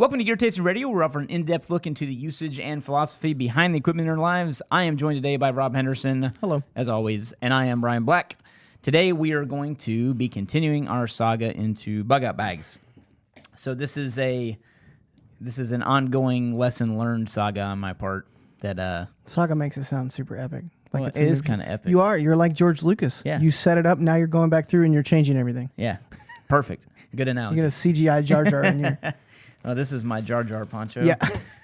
Welcome to Gear Tasting Radio. We're offering an in-depth look into the usage and philosophy behind the equipment in our lives. I am joined today by Rob Henderson. Hello. As always, and I am Brian Black. Today we are going to be continuing our saga into bug-out bags. So this is an ongoing lesson learned saga on my part. That Saga makes it sound super epic. Like well, it is kind of epic. You're like George Lucas. Yeah. You set it up, now you're going back through and you're changing everything. Yeah, perfect. Good analogy. You get a CGI Jar Jar in your... Oh, this is my Jar Jar poncho.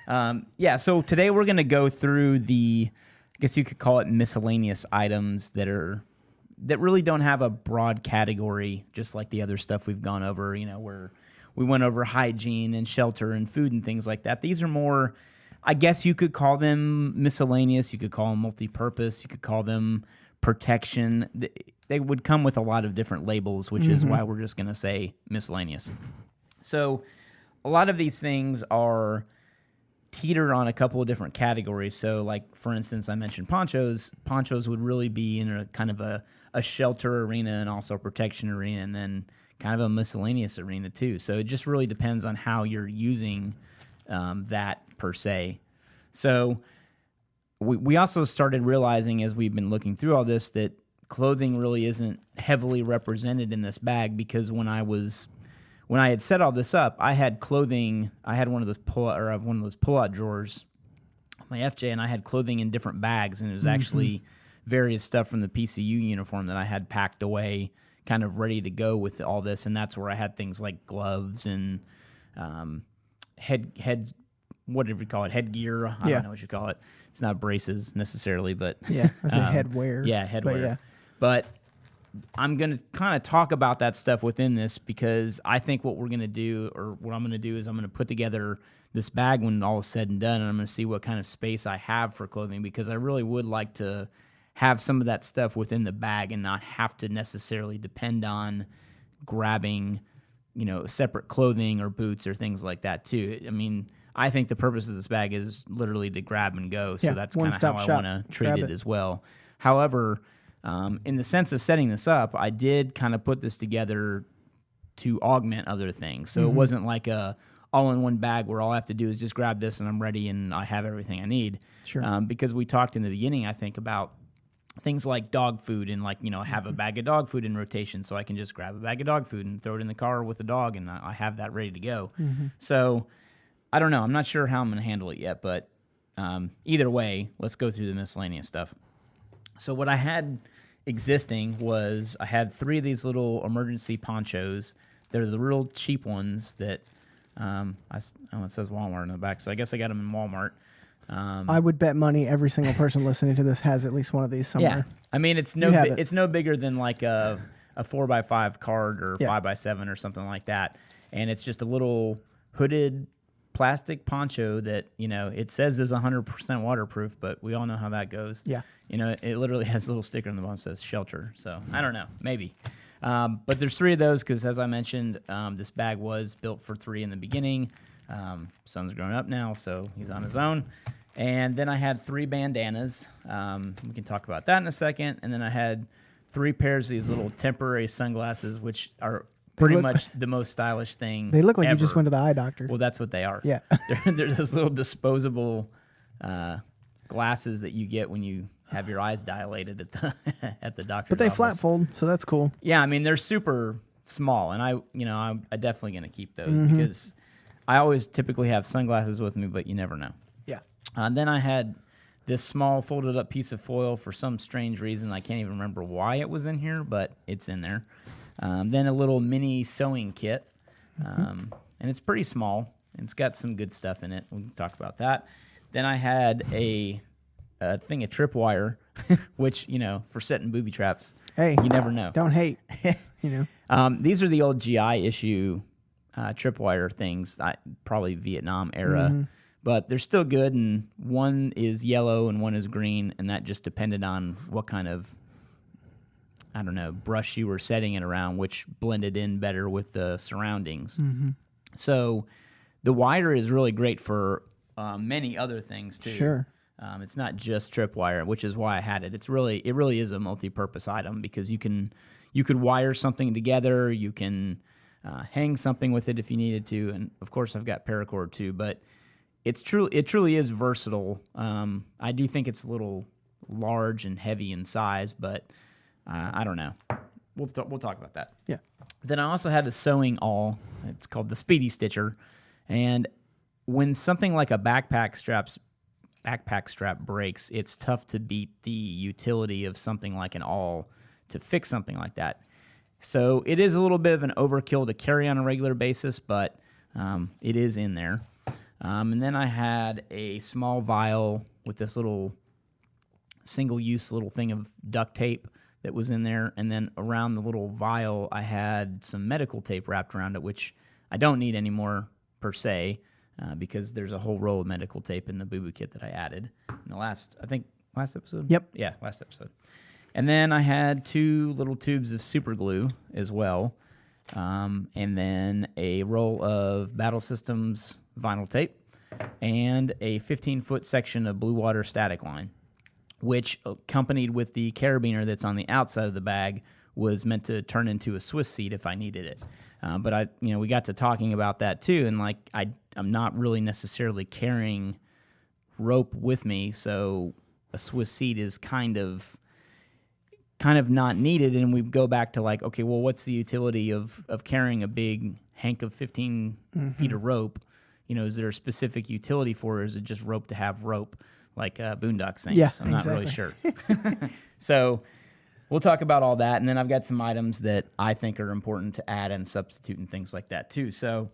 Yeah. So today we're going to go through I guess you could call it miscellaneous items that really don't have a broad category, just like the other stuff we've gone over, where we went over hygiene and shelter and food and things like that. These are more, I guess you could call them miscellaneous. You could call them multi-purpose. You could call them protection. They would come with a lot of different labels, which is why we're just going to say miscellaneous. So a lot of these things are teeter on a couple of different categories. So, like, for instance, I mentioned ponchos. Ponchos would really be in a kind of a shelter arena and also a protection arena, and then kind of a miscellaneous arena too. So it just really depends on how you're using that per se. So we also started realizing as we've been looking through all this that clothing really isn't heavily represented in this bag, because when I had set all this up, I had clothing. I had one of those pull-out drawers, my FJ, and I had clothing in different bags, and it was actually various stuff from the PCU uniform that I had packed away, kind of ready to go with all this, and that's where I had things like gloves and head whatever you call it, headgear. I don't know what you call it. It's not braces necessarily, but yeah, I say headwear. Yeah, headwear. Yeah. But I'm going to kind of talk about that stuff within this, because I think what we're going to do, or what I'm going to do, is I'm going to put together this bag when all is said and done, and I'm going to see what kind of space I have for clothing, because I really would like to have some of that stuff within the bag and not have to necessarily depend on grabbing, separate clothing or boots or things like that too. I mean, I think the purpose of this bag is literally to grab and go, so that's kind of how I want to treat it as well. However, in the sense of setting this up, I did kind of put this together to augment other things. So it wasn't like a all-in-one bag where all I have to do is just grab this and I'm ready and I have everything I need. Sure. Because we talked in the beginning, I think, about things like dog food and have a bag of dog food in rotation, so I can just grab a bag of dog food and throw it in the car with the dog and I have that ready to go. So I don't know. I'm not sure how I'm going to handle it yet, but either way, let's go through the miscellaneous stuff. So what I had existing was I had 3 of these little emergency ponchos. They're the real cheap ones that it says Walmart in the back, so I guess I got them in Walmart. I would bet money every single person listening to this has at least one of these somewhere. Yeah, I mean it's no bigger than like a 4x5 card or 5x7 or something like that, and it's just a little hooded plastic poncho that it says is 100% waterproof, but we all know how that goes. Yeah, it literally has a little sticker on the bottom that says shelter. So I don't know, maybe. But there's 3 of those because, as I mentioned, this bag was built for 3 in the beginning. Son's grown up now, so he's on his own. And then I had 3 bandanas. We can talk about that in a second. And then I had 3 pairs of these little temporary sunglasses, which are pretty much the most stylish thing. They look like ever. You just went to the eye doctor. Well, that's what they are. Yeah. they're those little disposable glasses that you get when you have your eyes dilated at the doctor's But they office. flat fold, so that's cool. Yeah, I mean they're super small, and I'm definitely gonna keep those because I always typically have sunglasses with me, but you never know. Yeah. Then I had this small folded up piece of foil for some strange reason. I can't even remember why it was in here, but it's in there. Then a little mini sewing kit, and it's pretty small. It's got some good stuff in it. We can talk about that. Then I had a thing of tripwire, which, for setting booby traps. Hey, you never know. Don't hate. These are the old GI issue tripwire things, probably Vietnam era, but they're still good. And one is yellow and one is green, and that just depended on what kind of, brush you were setting it around, which blended in better with the surroundings. So the wire is really great for many other things too. Sure. It's not just tripwire, which is why I had it. It really is a multi-purpose item because you could wire something together. You can hang something with it if you needed to, and of course I've got paracord too. But it truly is versatile. I do think it's a little large and heavy in size, but I don't know. We'll talk about that. Yeah. Then I also had a sewing awl. It's called the Speedy Stitcher, and when something like a backpack strap breaks, it's tough to beat the utility of something like an awl to fix something like that. So it is a little bit of an overkill to carry on a regular basis, but it is in there. And then I had a small vial with this little single-use little thing of duct tape that was in there, and then around the little vial I had some medical tape wrapped around it, which I don't need anymore per se, because there's a whole roll of medical tape in the boo-boo kit that I added in the last episode? Yep. Yeah, last episode. And then I had 2 little tubes of super glue as well, and then a roll of Battle Systems vinyl tape, and a 15-foot section of blue water static line, which, accompanied with the carabiner that's on the outside of the bag, was meant to turn into a Swiss seat if I needed it. But we got to talking about that too, and I'm not really necessarily carrying rope with me, so a Swiss seat is kind of not needed. And we go back to okay, well, what's the utility of carrying a big hank of 15 feet of rope? Is there a specific utility for it, or is it just rope to have rope, like Boondock Saints? Yeah, I'm not really sure. So we'll talk about all that, and then I've got some items that I think are important to add and substitute and things like that too. So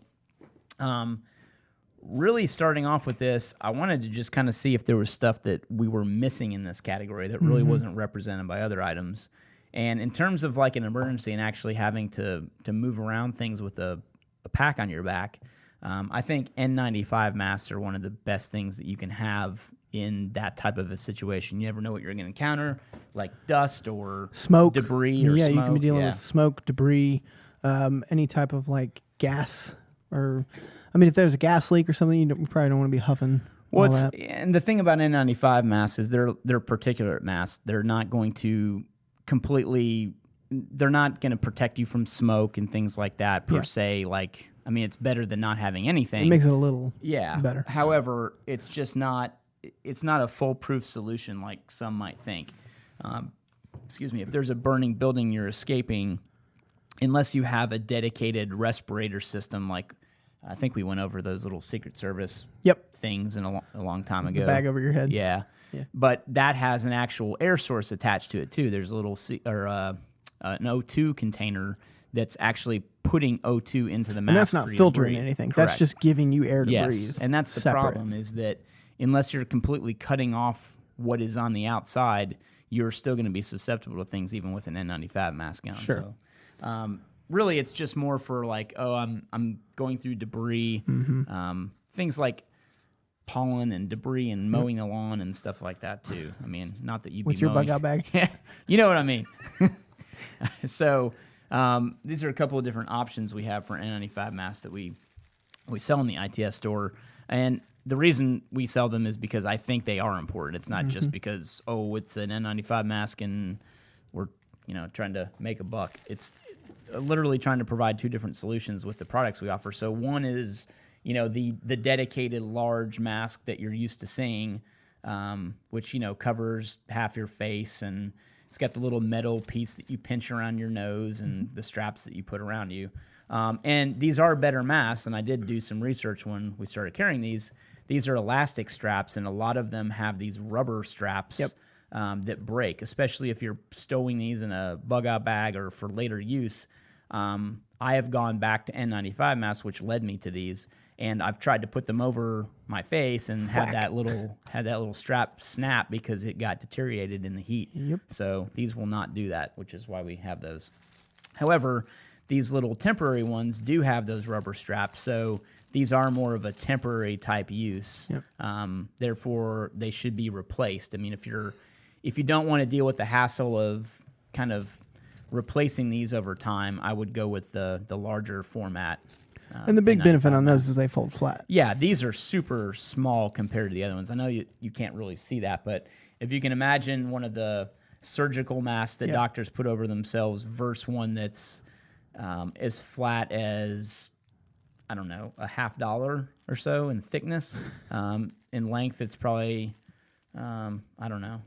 really starting off with this, I wanted to just kind of see if there was stuff that we were missing in this category that really wasn't represented by other items. And in terms of an emergency and actually having to move around things with a pack on your back, I think N95 masks are one of the best things that you can have in that type of a situation. You never know what you're going to encounter, like dust or smoke, debris, or smoke. smoke. You can be dealing with smoke, debris, any type of gas, or if there's a gas leak or something, you probably don't want to be huffing. And the thing about N95 masks is they're particulate masks. They're not going to they're not going to protect you from smoke and things like that per se. It's better than not having anything. It makes it a little better. However, it's just not. It's not a foolproof solution like some might think. If there's a burning building you're escaping, unless you have a dedicated respirator system, I think we went over those little Secret Service things a long time ago. The bag over your head. Yeah. But that has an actual air source attached to it too. There's a little an O2 container that's actually putting O2 into the mask. And that's not filtering anything. Correct. That's just giving you air to breathe. And that's the problem, is that unless you're completely cutting off what is on the outside, you're still going to be susceptible to things even with an N95 mask on. Sure. So, really, it's just more for I'm going through debris, things like pollen and debris and mowing the lawn and stuff like that too. Not that you'd with be your mowing. bug out bag. You know what I mean. So these are a couple of different options we have for N95 masks that we sell in the ITS store, and the reason we sell them is because I think they are important. It's not just because it's an N95 mask and we're trying to make a buck. It's literally trying to provide 2 different solutions with the products we offer. So one is the dedicated large mask that you're used to seeing, which covers half your face, and it's got the little metal piece that you pinch around your nose and the straps that you put around you. And these are better masks, and I did do some research when we started carrying these. These are elastic straps, and a lot of them have these rubber straps that break, especially if you're stowing these in a bug-out bag or for later use. I have gone back to N95 masks, which led me to these, and I've tried to put them over my face and had that little strap snap because it got deteriorated in the heat. So these will not do that, which is why we have those. However, these little temporary ones do have those rubber straps, so these are more of a temporary type use. Therefore, they should be replaced. If you don't want to deal with the hassle of kind of replacing these over time, I would go with the larger format. And the big benefit on those is they fold flat. Yeah, these are super small compared to the other ones. I know you can't really see that, but if you can imagine one of the surgical masks that doctors put over themselves versus one that's as flat as, I don't know, $50 or so in thickness. In length, it's probably, I don't know.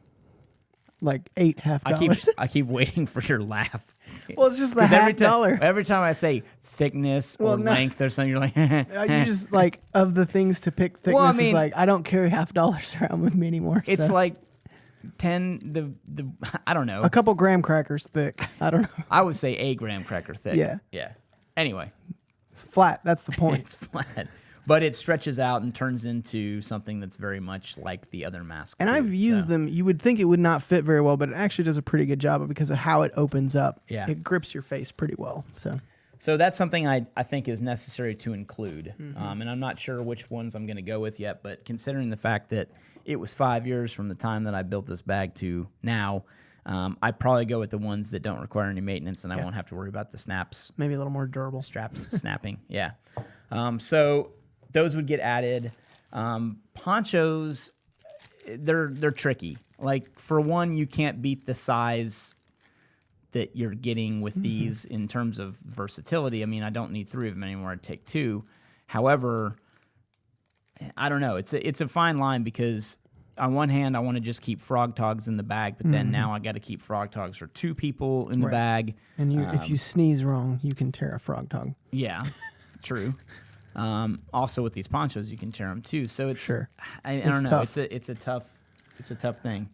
Like $8.50. I keep waiting for your laugh. Well, it's just the 'Cause $half. Every time I say thickness or length or something, you're like, You just like of the things to pick thickness. Well, I mean, is like I don't carry $half around with me anymore. it's so. like 10 I don't know. A couple graham crackers thick. I don't know. I would say a graham cracker thick. Yeah. Yeah. Anyway, It's flat. That's the point. it's flat, but it stretches out and turns into something that's very much like the other mask. And too, I've used them. You would think it would not fit very well, but it actually does a pretty good job because of how it opens up. Yeah. It grips your face pretty well. So that's something I think is necessary to include. And I'm not sure which ones I'm going to go with yet, but considering the fact that it was 5 years from the time that I built this bag to now, I'd probably go with the ones that don't require any maintenance, and I won't have to worry about the snaps. Maybe a little more durable. Straps snapping. Yeah. So those would get added. Ponchos, they're tricky. Like, for one, you can't beat the size that you're getting with these in terms of versatility. I mean, I don't need 3 of them anymore. I'd take 2. However, I don't know. It's a fine line because on one hand, I want to just keep frog togs in the bag, but then now I got to keep frog togs for 2 people in the bag. And if you sneeze wrong, you can tear a frog tog. Yeah, true. Also, with these ponchos, you can tear them too. So it's I don't know. Tough. It's a tough thing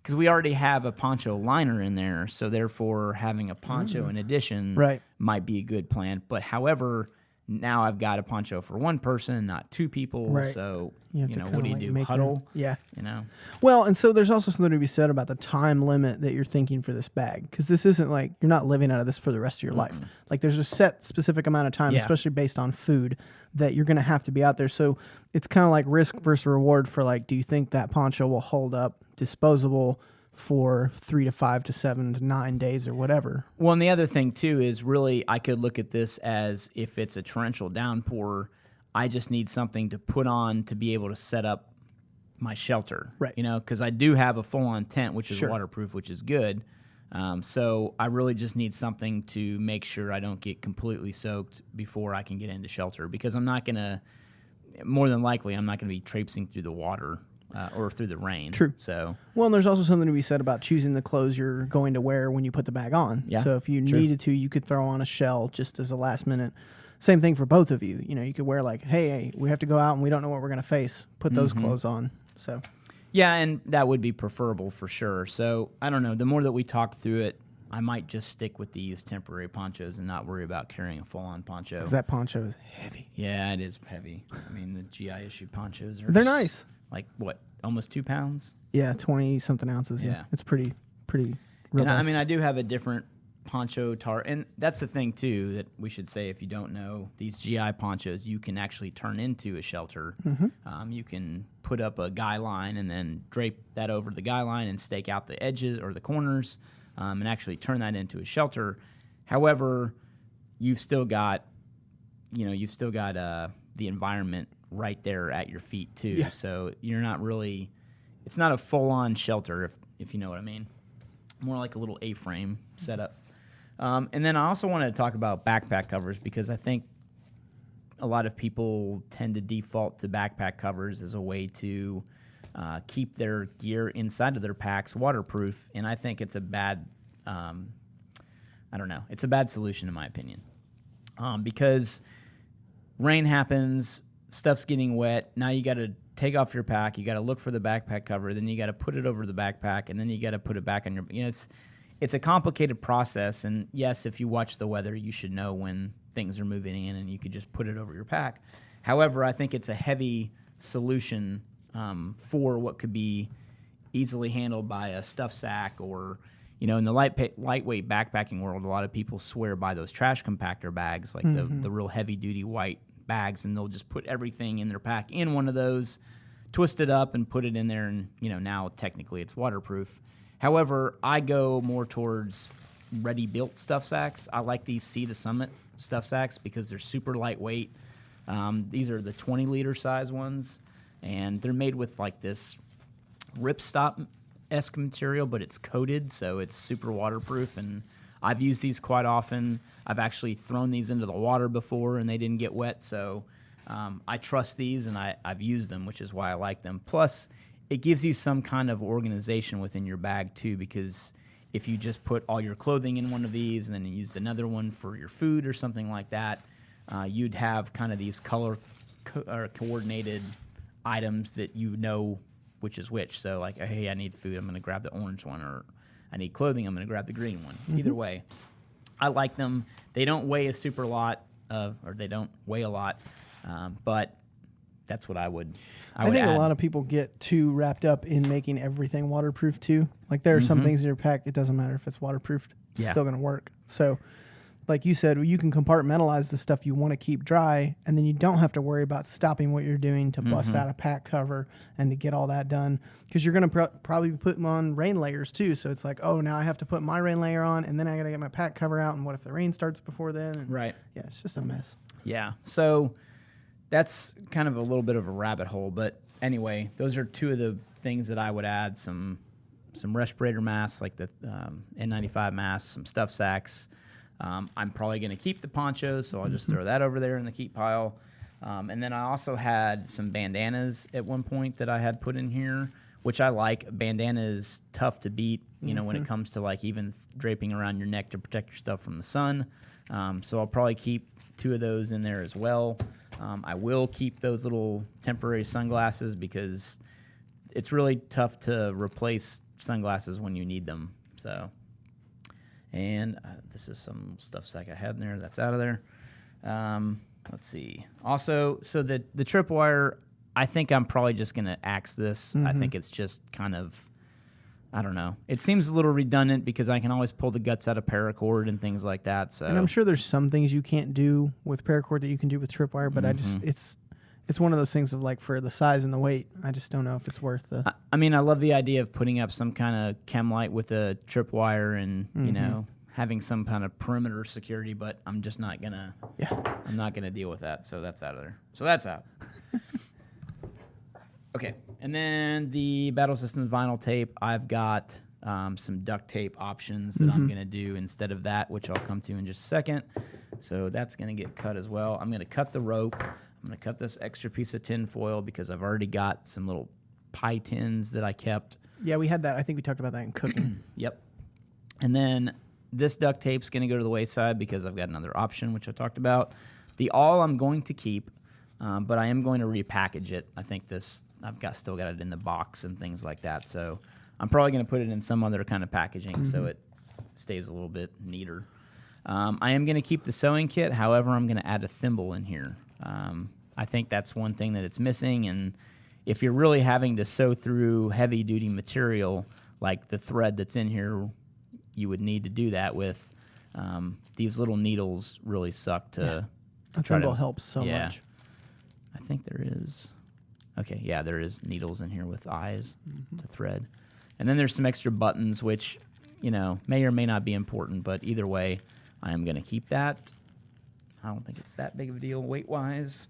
because we already have a poncho liner in there. So therefore, having a poncho in addition might be a good plan. But however, now I've got a poncho for 1 person, not 2 people. Right. So You what do you do? Huddle? Yeah. You. Well, and so there's also something to be said about the time limit that you're thinking for this bag, because this isn't like you're not living out of this for the rest of your life. Like there's a set specific amount of time, especially based on food, that you're going to have to be out there. So it's kind of like risk versus reward for like, do you think that poncho will hold up disposable for 3 to 5 to 7 to 9 days or whatever? Well, and the other thing too is really I could look at this as if it's a torrential downpour, I just need something to put on to be able to set up my shelter, right? Because I do have a full-on tent, which is waterproof, which is good. So I really just need something to make sure I don't get completely soaked before I can get into shelter, because I'm not gonna, more than likely, I'm not gonna be traipsing through the water. Or through the rain. True. So, well, and there's also something to be said about choosing the clothes you're going to wear when you put the bag on. Yeah. So if you needed to, you could throw on a shell just as a last minute. Same thing for both of you. You could wear like, hey, we have to go out and we don't know what we're going to face. Put those clothes on. So. Yeah, and that would be preferable for sure. So I don't know. The more that we talk through it, I might just stick with these temporary ponchos and not worry about carrying a full-on poncho. Because that poncho is heavy. Yeah, it is heavy. I mean, the GI issue ponchos are. They're nice. Like what? Almost 2 pounds. Yeah, 20-something ounces. Yeah, it's pretty robust. And I mean, I do have a different poncho and that's the thing too that we should say if you don't know, these GI ponchos you can actually turn into a shelter. You can put up a guy line and then drape that over the guy line and stake out the edges or the corners, and actually turn that into a shelter. However, you've still got the environment right there at your feet too. Yeah. So you're not really, it's not a full-on shelter if you know what I mean. More like a little A-frame setup. And then I also wanted to talk about backpack covers, because I think a lot of people tend to default to backpack covers as a way to keep their gear inside of their packs waterproof, and I think it's a bad, it's a bad solution in my opinion, because rain happens, stuff's getting wet. Now you got to take off your pack. You got to look for the backpack cover. Then you got to put it over the backpack, and then you got to put it back on your. It's a complicated process. And yes, if you watch the weather, you should know when things are moving in, and you could just put it over your pack. However, I think it's a heavy solution for what could be easily handled by a stuff sack, or in the lightweight backpacking world, a lot of people swear by those trash compactor bags, like the real heavy duty white bags, and they'll just put everything in their pack in one of those, twist it up and put it in there, and now technically it's waterproof. However, I go more towards ready-built stuff sacks. I like these Sea to Summit stuff sacks because they're super lightweight. These are the 20-liter size ones, and they're made with like this ripstop-esque material, but it's coated, so it's super waterproof, and I've used these quite often. I've actually thrown these into the water before and they didn't get wet, so I trust these and I've used them, which is why I like them. Plus, it gives you some kind of organization within your bag too, because if you just put all your clothing in one of these and then you used another one for your food or something like that, you'd have kind of these color coordinated items that you know which is which. So like, hey, I need food, I'm going to grab the orange one, or I need clothing, I'm going to grab the green one. Either way, I like them. They don't weigh a super lot, or they don't weigh a lot, but that's what I would think add. a lot of people get too wrapped up in making everything waterproof too. Like there are some things in your pack, it doesn't matter if it's waterproofed, it's still going to work. So like you said, you can compartmentalize the stuff you want to keep dry, and then you don't have to worry about stopping what you're doing to bust out a pack cover and to get all that done, because you're going to probably put them on rain layers too. So it's like, oh, now I have to put my rain layer on, and then I got to get my pack cover out, and what if the rain starts before then? And Right. Yeah, it's just a mess. Yeah. So that's kind of a little bit of a rabbit hole, but anyway, those are two of the things that I would add: some respirator masks, like the N95 masks, some stuff sacks. I'm probably going to keep the ponchos, so I'll just throw that over there in the keep pile. And then I also had some bandanas at one point that I had put in here, which I like. Bandana is tough to beat, when it comes to like even draping around your neck to protect your stuff from the sun. So I'll probably keep 2 of those in there as well. I will keep those little temporary sunglasses because it's really tough to replace sunglasses when you need them. So, and this is some stuff sack I had in there that's out of there. Let's see. Also, so the tripwire, I think I'm probably just going to axe this. I think it's just kind of, I don't know. It seems a little redundant because I can always pull the guts out of paracord and things like that. So, and I'm sure there's some things you can't do with paracord that you can do with tripwire, but it's one of those things of like, for the size and the weight, I just don't know if it's worth the... I mean, I love the idea of putting up some kind of chem light with a tripwire and, having some kind of perimeter security, but I'm just not going to... Yeah. I'm not going to deal with that, so that's out of there. So that's out. Okay, and then the Battle Systems vinyl tape, I've got some duct tape options that I'm going to do instead of that, which I'll come to in just a second. So that's going to get cut as well. I'm going to cut the rope. I'm going to cut this extra piece of tin foil because I've already got some little pie tins that I kept. Yeah, we had that. I think we talked about that in cooking. Yep. And then this duct tape's going to go to the wayside because I've got another option, which I talked about. The awl I'm going to keep, but I am going to repackage it. I think still got it in the box and things like that. So I'm probably going to put it in some other kind of packaging so it stays a little bit neater. I am going to keep the sewing kit. However, I'm going to add a thimble in here. I think that's one thing that it's missing. And if you're really having to sew through heavy-duty material, like the thread that's in here, you would need to do that with. These little needles really suck to... A thimble helps so much. I think there is... Okay, yeah, there is needles in here with eyes to thread. And then there's some extra buttons, which, may or may not be important, but either way, I am going to keep that. I don't think it's that big of a deal weight-wise.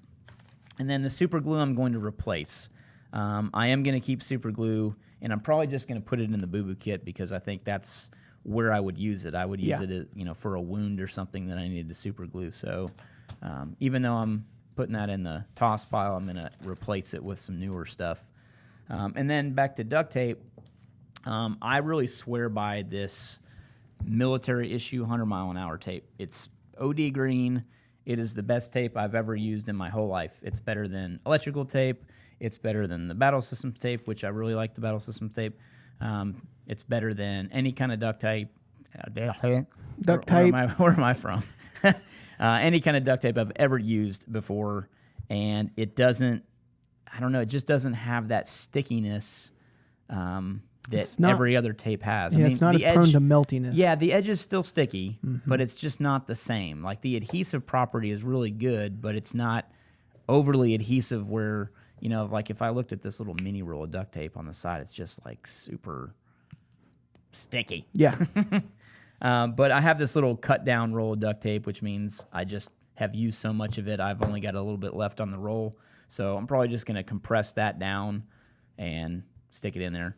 And then the super glue I'm going to replace. I am going to keep super glue, and I'm probably just going to put it in the boo-boo kit because I think that's where I would use it. I would use it, for a wound or something that I needed to super glue. So even though I'm putting that in the toss pile, I'm going to replace it with some newer stuff. And then back to duct tape, I really swear by this military issue 100-mile-an-hour tape. It's OD green. It is the best tape I've ever used in my whole life. It's better than electrical tape. It's better than the Battle Systems tape, which I really like the Battle Systems tape. It's better than any kind of duct tape. Duct tape. Where am I from? Any kind of duct tape I've ever used before, and it doesn't, I don't know, it just doesn't have that stickiness that every other tape has. Yeah, I mean, it's not as prone to meltiness. Yeah, the edge is still sticky, but it's just not the same. Like the adhesive property is really good, but it's not overly adhesive where, like if I looked at this little mini roll of duct tape on the side, it's just like super sticky. Yeah. But I have this little cut down roll of duct tape, which means I just have used so much of it, I've only got a little bit left on the roll. So I'm probably just going to compress that down and stick it in there.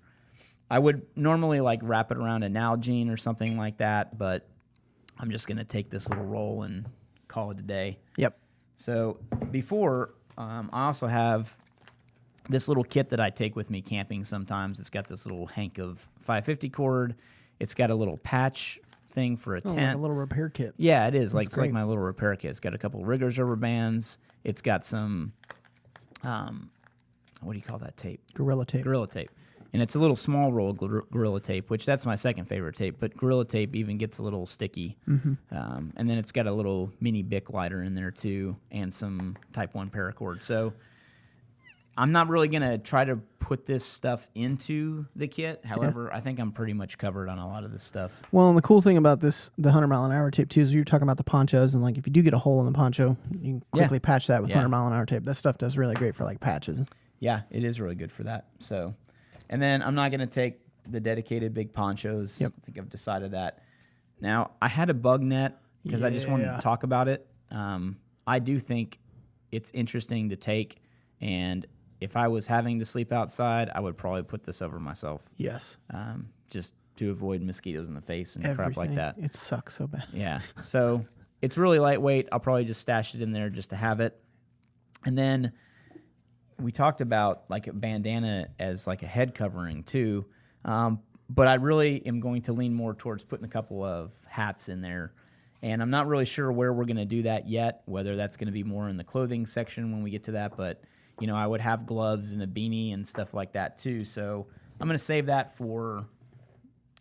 I would normally like wrap it around a Nalgene or something like that, but I'm just going to take this little roll and call it a day. Yep. So before, I also have this little kit that I take with me camping sometimes. It's got this little hank of 550 cord. It's got a little patch thing for a tent. Like a little repair kit. Yeah, it is. It's like my little repair kit. It's got a couple of riggers rubber bands. It's got some, what do you call that tape? Gorilla tape. Gorilla tape. And it's a little small roll of Gorilla tape, which that's my second favorite tape. But Gorilla tape even gets a little sticky. And then it's got a little mini Bic lighter in there too, and some Type 1 paracord. So I'm not really going to try to put this stuff into the kit. However, I think I'm pretty much covered on a lot of this stuff. Well, and the cool thing about this, the 100-mile-an-hour tape too, is you're talking about the ponchos, and like if you do get a hole in the poncho, you can quickly patch that with 100-mile-an-hour tape. That stuff does really great for like patches. Yeah, it is really good for that. So, and then I'm not going to take the dedicated big ponchos. Yep. I think I've decided that. Now, I had a bug net because I just wanted to talk about it. I do think it's interesting to take, and if I was having to sleep outside, I would probably put this over myself. Yes. Just to avoid mosquitoes in the face and crap like that. It sucks so bad. Yeah. So it's really lightweight. I'll probably just stash it in there just to have it. And then we talked about like a bandana as like a head covering too. But I really am going to lean more towards putting a couple of hats in there. And I'm not really sure where we're going to do that yet, whether that's going to be more in the clothing section when we get to that. But you know, I would have gloves and a beanie and stuff like that too. So I'm going to save that for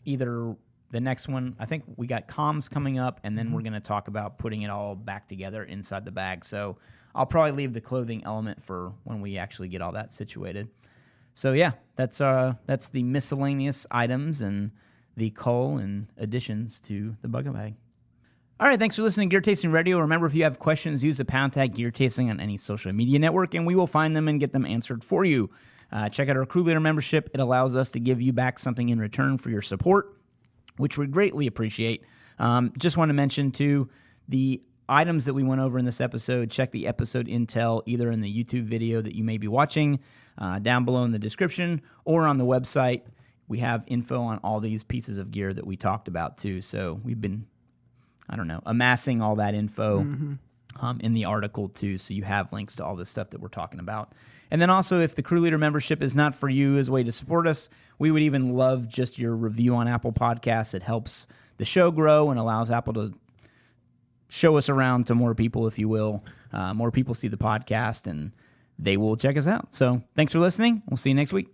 either the next one. I think we got comms coming up, and then we're going to talk about putting it all back together inside the bag. So I'll probably leave the clothing element for when we actually get all that situated. So yeah, that's the miscellaneous items and the cull and additions to the bug bag. All right, thanks for listening to Gear Tasting Radio. Remember, if you have questions, use the # Gear Tasting on any social media network, and we will find them and get them answered for you. Check out our Crew Leader membership. It allows us to give you back something in return for your support, which we greatly appreciate. Just want to mention, too, the items that we went over in this episode. Check the episode intel either in the YouTube video that you may be watching, down below in the description, or on the website. We have info on all these pieces of gear that we talked about, too. So we've been amassing all that info in the article too, so you have links to all this stuff that we're talking about. And then also, if the Crew Leader membership is not for you as a way to support us, we would even love just your review on Apple Podcasts. It helps the show grow and allows Apple to show us around to more people, if you will. More people see the podcast, and they will check us out. So thanks for listening. We'll see you next week.